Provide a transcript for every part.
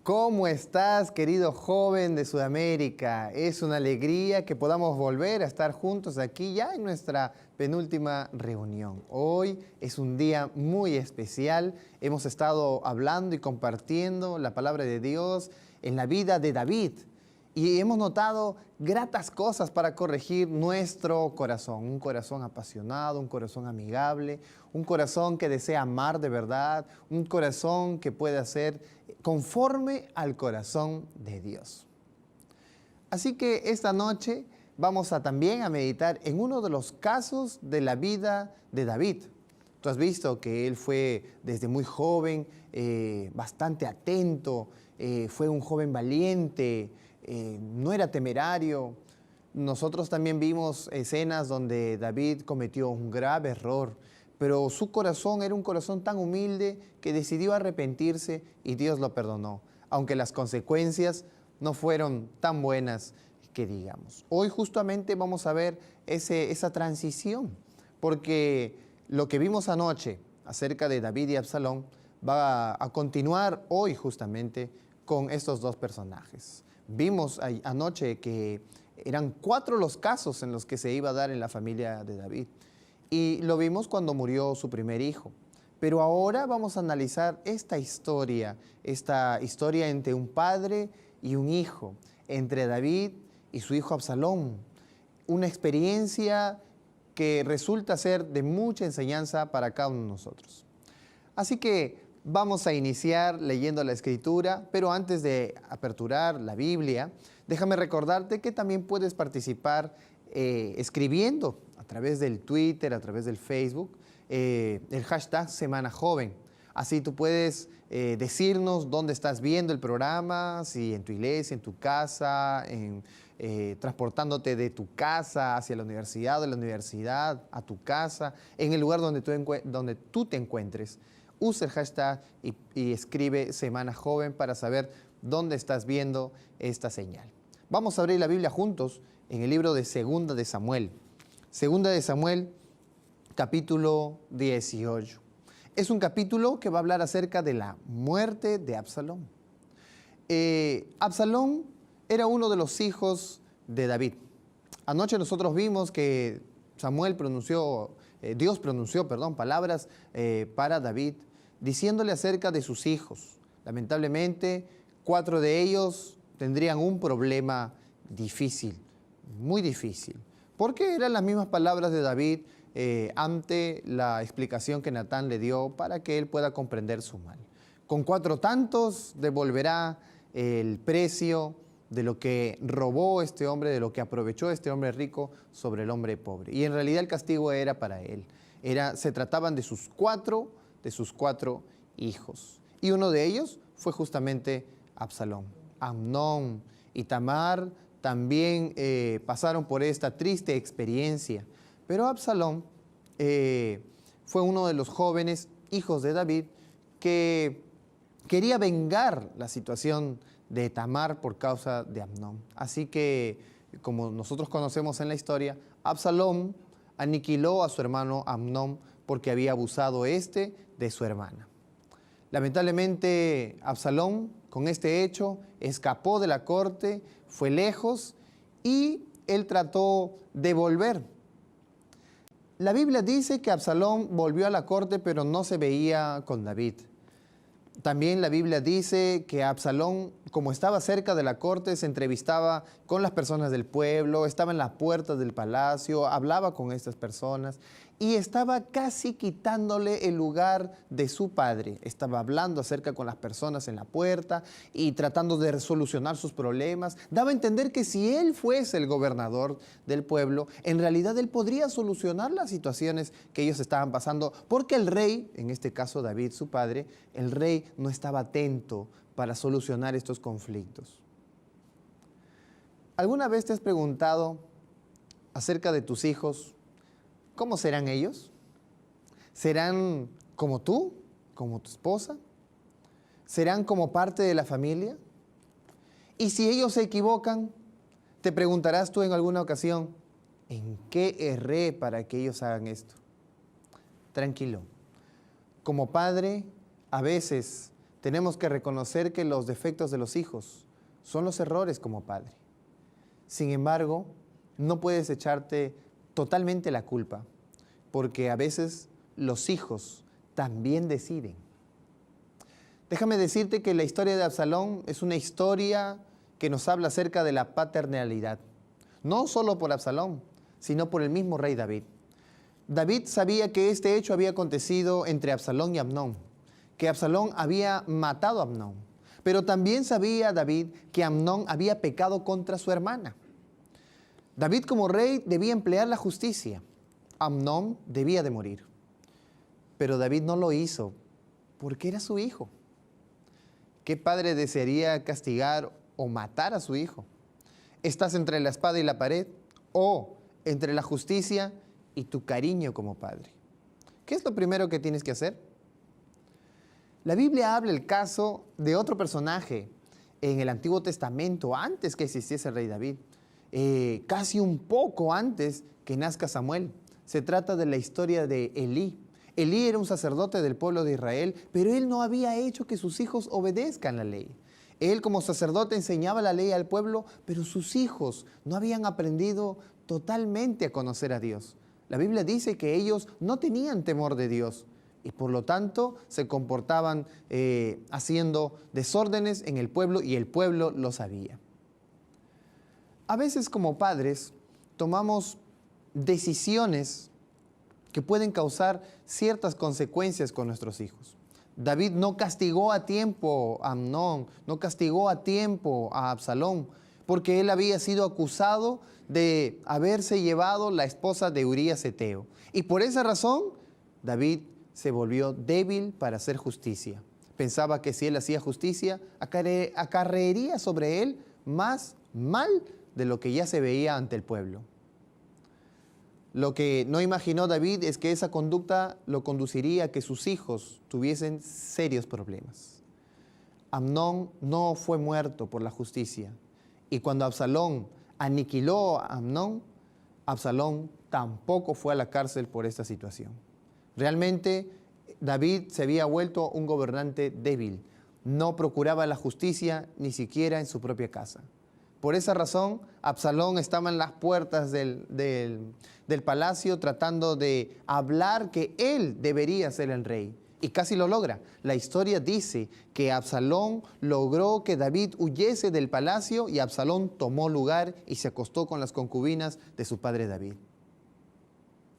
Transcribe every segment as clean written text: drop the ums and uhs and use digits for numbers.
¿Cómo estás, querido joven de Sudamérica? Es una alegría que podamos volver a estar juntos aquí ya en nuestra penúltima reunión. Hoy es un día muy especial. Hemos estado hablando y compartiendo la palabra de Dios en la vida de David. Y hemos notado gratas cosas para corregir nuestro corazón. Un corazón apasionado, un corazón amigable, un corazón que desea amar de verdad, un corazón que puede hacer conforme al corazón de Dios. Así que esta noche vamos también a meditar en uno de los casos de la vida de David. Tú has visto que él fue desde muy joven bastante atento, fue un joven valiente, no era temerario. Nosotros también vimos escenas donde David cometió un grave error, pero su corazón era un corazón tan humilde que decidió arrepentirse y Dios lo perdonó, aunque las consecuencias no fueron tan buenas que digamos. Hoy justamente vamos a ver esa transición, porque lo que vimos anoche acerca de David y Absalón va a continuar hoy justamente con estos dos personajes. Vimos anoche que eran 4 los casos en los que se iba a dar en la familia de David. Y lo vimos cuando murió su primer hijo. Pero ahora vamos a analizar esta historia entre un padre y un hijo, entre David y su hijo Absalón. Una experiencia que resulta ser de mucha enseñanza para cada uno de nosotros. Así que vamos a iniciar leyendo la Escritura, pero antes de aperturar la Biblia, déjame recordarte que también puedes participar escribiendo a través del Twitter, a través del Facebook, el hashtag Semana Joven. Así tú puedes decirnos dónde estás viendo el programa, si en tu iglesia, en tu casa, transportándote de tu casa hacia la universidad, de la universidad a tu casa, en el lugar donde tú te encuentres. Usa el hashtag y escribe Semana Joven para saber dónde estás viendo esta señal. Vamos a abrir la Biblia juntos en el libro de Segunda de Samuel. Segunda de Samuel, capítulo 18. Es un capítulo que va a hablar acerca de la muerte de Absalón. Absalón era uno de los hijos de David. Anoche nosotros vimos que Dios pronunció palabras para David, diciéndole acerca de sus hijos. Lamentablemente, 4 de ellos tendrían un problema difícil, muy difícil, porque eran las mismas palabras de David ante la explicación que Natán le dio para que él pueda comprender su mal. Con 4 tantos devolverá el precio de lo que robó este hombre, de lo que aprovechó este hombre rico sobre el hombre pobre. Y en realidad el castigo era para él. Se trataban de sus cuatro hijos. Y uno de ellos fue justamente Absalón. Amnón y Tamar también pasaron por esta triste experiencia. Pero Absalón fue uno de los jóvenes hijos de David que quería vengar la situación de Tamar por causa de Amnón. Así que, como nosotros conocemos en la historia, Absalón aniquiló a su hermano Amnón porque había abusado de su hermana. Lamentablemente, Absalón, con este hecho, escapó de la corte, fue lejos y él trató de volver. La Biblia dice que Absalón volvió a la corte, pero no se veía con David. También la Biblia dice que Absalón, como estaba cerca de la corte, se entrevistaba con las personas del pueblo, estaba en la puerta del palacio, hablaba con estas personas y estaba casi quitándole el lugar de su padre. Estaba hablando acerca con las personas en la puerta y tratando de solucionar sus problemas. Daba a entender que si él fuese el gobernador del pueblo, en realidad él podría solucionar las situaciones que ellos estaban pasando, porque el rey, en este caso David, su padre, el rey no estaba atento para solucionar estos conflictos. ¿Alguna vez te has preguntado acerca de tus hijos? ¿Cómo serán ellos? ¿Serán como tú? ¿Como tu esposa? ¿Serán como parte de la familia? Y si ellos se equivocan, te preguntarás tú en alguna ocasión, ¿en qué erré para que ellos hagan esto? Tranquilo. Como padre, a veces tenemos que reconocer que los defectos de los hijos son los errores como padre. Sin embargo, no puedes echarte totalmente la culpa, porque a veces los hijos también deciden. Déjame decirte que la historia de Absalón es una historia que nos habla acerca de la paternalidad, no solo por Absalón, sino por el mismo rey David. David sabía que este hecho había acontecido entre Absalón y Amnón, que Absalón había matado a Amnón, pero también sabía David que Amnón había pecado contra su hermana. David como rey debía emplear la justicia. Amnón debía de morir. Pero David no lo hizo porque era su hijo. ¿Qué padre desearía castigar o matar a su hijo? ¿Estás entre la espada y la pared o entre la justicia y tu cariño como padre? ¿Qué es lo primero que tienes que hacer? La Biblia habla el caso de otro personaje en el Antiguo Testamento, antes que existiese el rey David, casi un poco antes que nazca Samuel. Se trata de la historia de Elí. Elí era un sacerdote del pueblo de Israel, pero él no había hecho que sus hijos obedezcan la ley. Él como sacerdote enseñaba la ley al pueblo, pero sus hijos no habían aprendido totalmente a conocer a Dios. La Biblia dice que ellos no tenían temor de Dios y por lo tanto se comportaban haciendo desórdenes en el pueblo y el pueblo lo sabía. A veces como padres tomamos decisiones que pueden causar ciertas consecuencias con nuestros hijos. David no castigó a tiempo a Amnón, no castigó a tiempo a Absalón, porque él había sido acusado de haberse llevado la esposa de Urías Heteo. Y por esa razón, David se volvió débil para hacer justicia. Pensaba que si él hacía justicia, acarrearía sobre él más mal de lo que ya se veía ante el pueblo. Lo que no imaginó David es que esa conducta lo conduciría a que sus hijos tuviesen serios problemas. Amnón no fue muerto por la justicia. Y cuando Absalón aniquiló a Amnón, Absalón tampoco fue a la cárcel por esta situación. Realmente David se había vuelto un gobernante débil. No procuraba la justicia ni siquiera en su propia casa. Por esa razón, Absalón estaba en las puertas del palacio tratando de hablar que él debería ser el rey. Y casi lo logra. La historia dice que Absalón logró que David huyese del palacio y Absalón tomó lugar y se acostó con las concubinas de su padre David.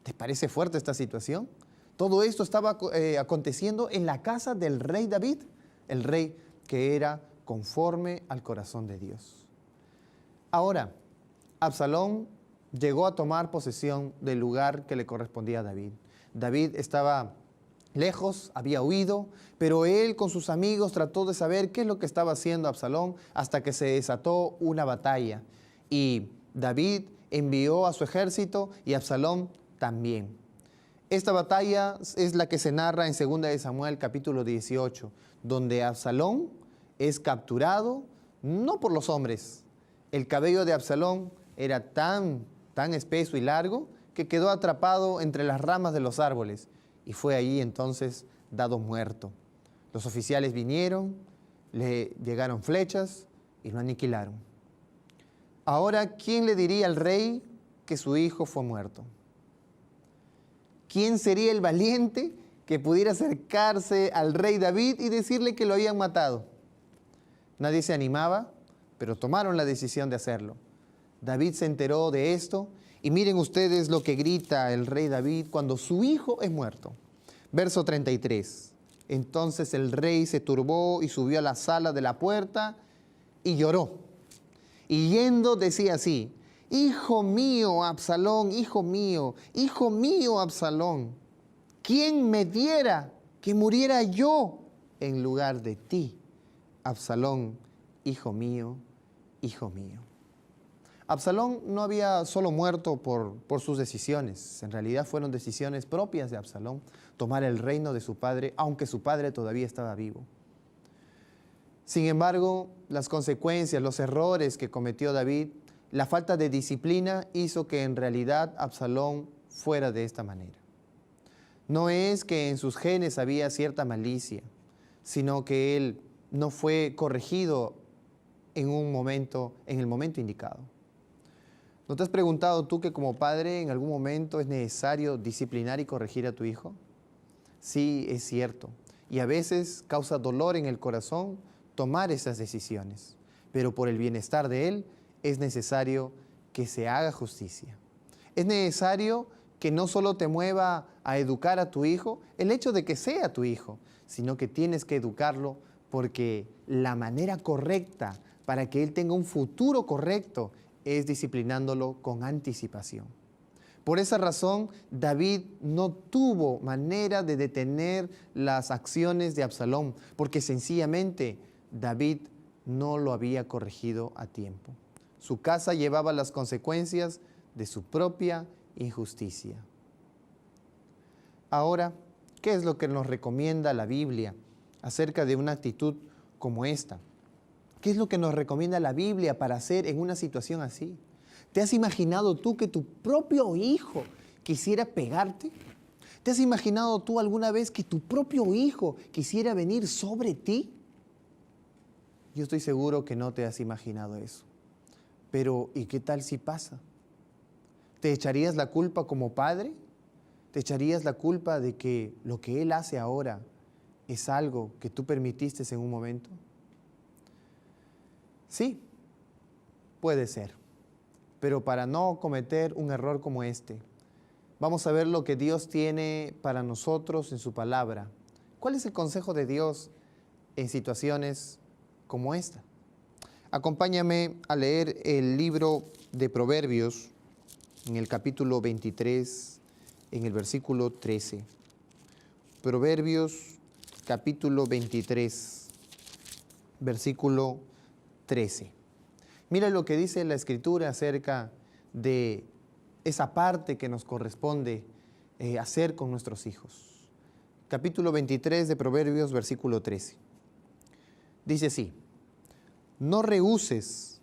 ¿Te parece fuerte esta situación? Todo esto estaba aconteciendo en la casa del rey David, el rey que era conforme al corazón de Dios. Ahora, Absalón llegó a tomar posesión del lugar que le correspondía a David. David estaba lejos, había huido, pero él con sus amigos trató de saber qué es lo que estaba haciendo Absalón hasta que se desató una batalla. Y David envió a su ejército y Absalón también. Esta batalla es la que se narra en 2 de Samuel capítulo 18, donde Absalón es capturado no por los hombres. El cabello de Absalón era tan espeso y largo que quedó atrapado entre las ramas de los árboles y fue allí entonces dado muerto. Los oficiales vinieron, le llegaron flechas y lo aniquilaron. Ahora, ¿quién le diría al rey que su hijo fue muerto? ¿Quién sería el valiente que pudiera acercarse al rey David y decirle que lo habían matado? Nadie se animaba, pero tomaron la decisión de hacerlo. David se enteró de esto y miren ustedes lo que grita el rey David cuando su hijo es muerto. Verso 33. Entonces el rey se turbó y subió a la sala de la puerta y lloró. Y yendo decía así: Hijo mío, Absalón, hijo mío, Absalón, ¿quién me diera que muriera yo en lugar de ti? Absalón, hijo mío, hijo mío. Absalón no había solo muerto por sus decisiones, en realidad fueron decisiones propias de Absalón, tomar el reino de su padre, aunque su padre todavía estaba vivo. Sin embargo, las consecuencias, los errores que cometió David, la falta de disciplina hizo que en realidad Absalón fuera de esta manera. No es que en sus genes había cierta malicia, sino que él no fue corregido en el momento indicado. ¿No te has preguntado tú que como padre en algún momento es necesario disciplinar y corregir a tu hijo? Sí, es cierto. Y a veces causa dolor en el corazón tomar esas decisiones. Pero por el bienestar de él es necesario que se haga justicia. Es necesario que no solo te mueva a educar a tu hijo, el hecho de que sea tu hijo, sino que tienes que educarlo porque la manera correcta para que él tenga un futuro correcto es disciplinándolo con anticipación. Por esa razón, David no tuvo manera de detener las acciones de Absalón, porque sencillamente David no lo había corregido a tiempo. Su casa llevaba las consecuencias de su propia injusticia. Ahora, ¿qué es lo que nos recomienda la Biblia acerca de una actitud como esta? ¿Qué es lo que nos recomienda la Biblia para hacer en una situación así? ¿Te has imaginado tú que tu propio hijo quisiera pegarte? ¿Te has imaginado tú alguna vez que tu propio hijo quisiera venir sobre ti? Yo estoy seguro que no te has imaginado eso. Pero, ¿y qué tal si pasa? ¿Te echarías la culpa como padre? ¿Te echarías la culpa de que lo que él hace ahora es algo que tú permitiste en un momento? Sí, puede ser. Pero para no cometer un error como este, vamos a ver lo que Dios tiene para nosotros en su palabra. ¿Cuál es el consejo de Dios en situaciones como esta? Acompáñame a leer el libro de Proverbios en el capítulo 23, en el versículo 13. Proverbios capítulo 23, versículo 13. Mira lo que dice la Escritura acerca de esa parte que nos corresponde hacer con nuestros hijos. Capítulo 23 de Proverbios, versículo 13. Dice así: no rehúses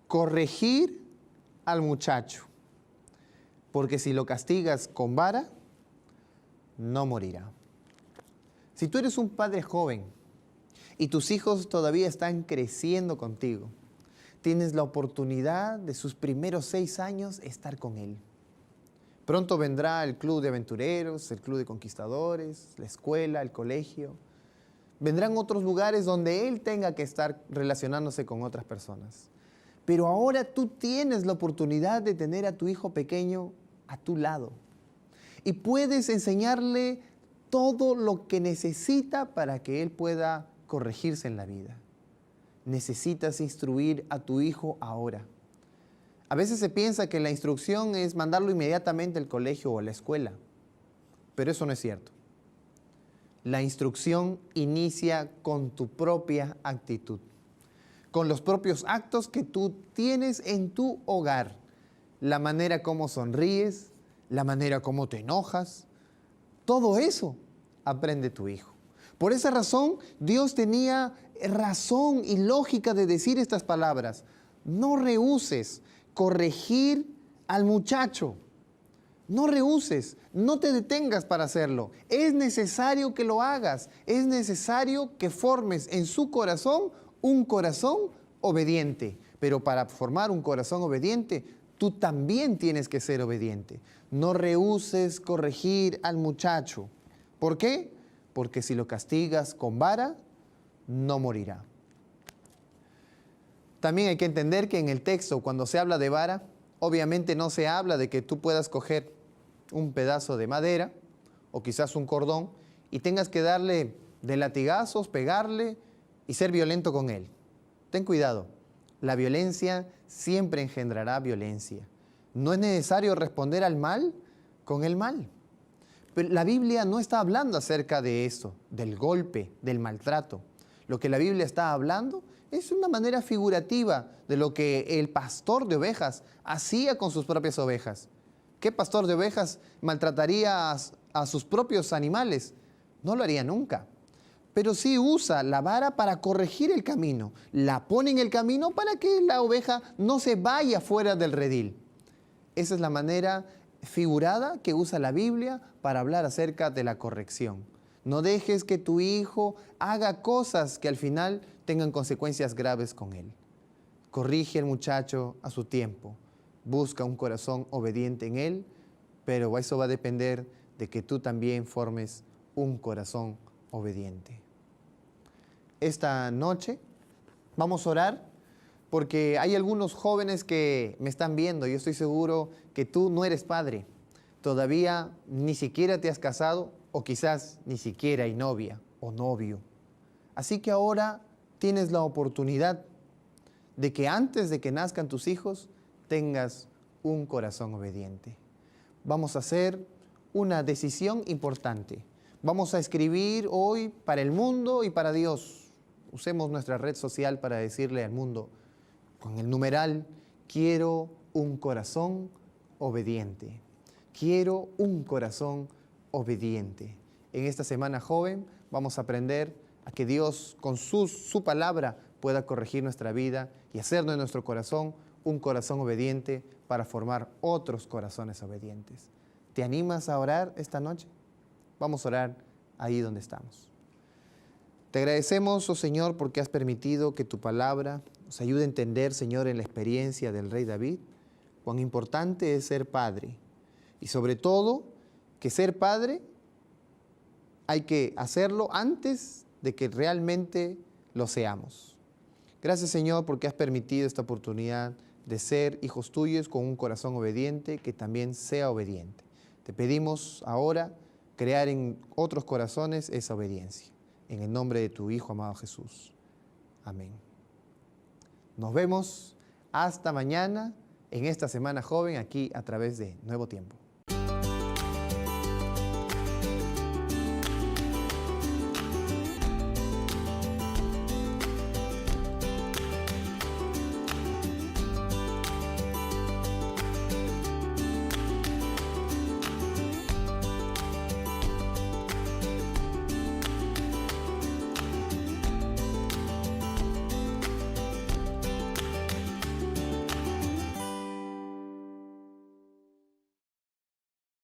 corregir al muchacho, porque si lo castigas con vara, no morirá. Si tú eres un padre joven y tus hijos todavía están creciendo contigo, tienes la oportunidad de sus primeros 6 años estar con él. Pronto vendrá el club de aventureros, el club de conquistadores, la escuela, el colegio. Vendrán otros lugares donde él tenga que estar relacionándose con otras personas. Pero ahora tú tienes la oportunidad de tener a tu hijo pequeño a tu lado. Y puedes enseñarle todo lo que necesita para que él pueda corregirse en la vida. Necesitas instruir a tu hijo ahora. A veces se piensa que la instrucción es mandarlo inmediatamente al colegio o a la escuela, pero eso no es cierto. La instrucción inicia con tu propia actitud, con los propios actos que tú tienes en tu hogar, la manera como sonríes, la manera como te enojas, todo eso aprende tu hijo. Por esa razón, Dios tenía razón y lógica de decir estas palabras: no rehúses corregir al muchacho. No rehúses, no te detengas para hacerlo. Es necesario que lo hagas. Es necesario que formes en su corazón un corazón obediente. Pero para formar un corazón obediente, tú también tienes que ser obediente. No rehúses corregir al muchacho. ¿Por qué? Porque si lo castigas con vara, no morirá. También hay que entender que en el texto, cuando se habla de vara, obviamente no se habla de que tú puedas coger un pedazo de madera o quizás un cordón y tengas que darle de latigazos, pegarle y ser violento con él. Ten cuidado, la violencia siempre engendrará violencia. No es necesario responder al mal con el mal. Pero la Biblia no está hablando acerca de eso, del golpe, del maltrato. Lo que la Biblia está hablando es una manera figurativa de lo que el pastor de ovejas hacía con sus propias ovejas. ¿Qué pastor de ovejas maltrataría a sus propios animales? No lo haría nunca. Pero sí usa la vara para corregir el camino. La pone en el camino para que la oveja no se vaya fuera del redil. Esa es la manera figurada que usa la Biblia para hablar acerca de la corrección. No dejes que tu hijo haga cosas que al final tengan consecuencias graves con él. Corrige al muchacho a su tiempo. Busca un corazón obediente en él, pero eso va a depender de que tú también formes un corazón obediente. Esta noche vamos a orar porque hay algunos jóvenes que me están viendo. Yo estoy seguro que tú no eres padre. Todavía ni siquiera te has casado o quizás ni siquiera hay novia o novio. Así que ahora tienes la oportunidad de que antes de que nazcan tus hijos tengas un corazón obediente. Vamos a hacer una decisión importante. Vamos a escribir hoy para el mundo y para Dios. Usemos nuestra red social para decirle al mundo con el numeral: quiero un corazón obediente. Quiero un corazón obediente. En esta semana joven vamos a aprender a que Dios con su palabra pueda corregir nuestra vida y hacer de nuestro corazón un corazón obediente para formar otros corazones obedientes. ¿Te animas a orar esta noche? Vamos a orar ahí donde estamos. Te agradecemos, oh Señor, porque has permitido que tu palabra nos ayude a entender, Señor, en la experiencia del rey David, cuán importante es ser padre. Y sobre todo, que ser padre hay que hacerlo antes de que realmente lo seamos. Gracias, Señor, porque has permitido esta oportunidad de ser hijos tuyos con un corazón obediente que también sea obediente. Te pedimos ahora crear en otros corazones esa obediencia. En el nombre de tu Hijo amado Jesús. Amén. Nos vemos hasta mañana en esta Semana Joven aquí a través de Nuevo Tiempo.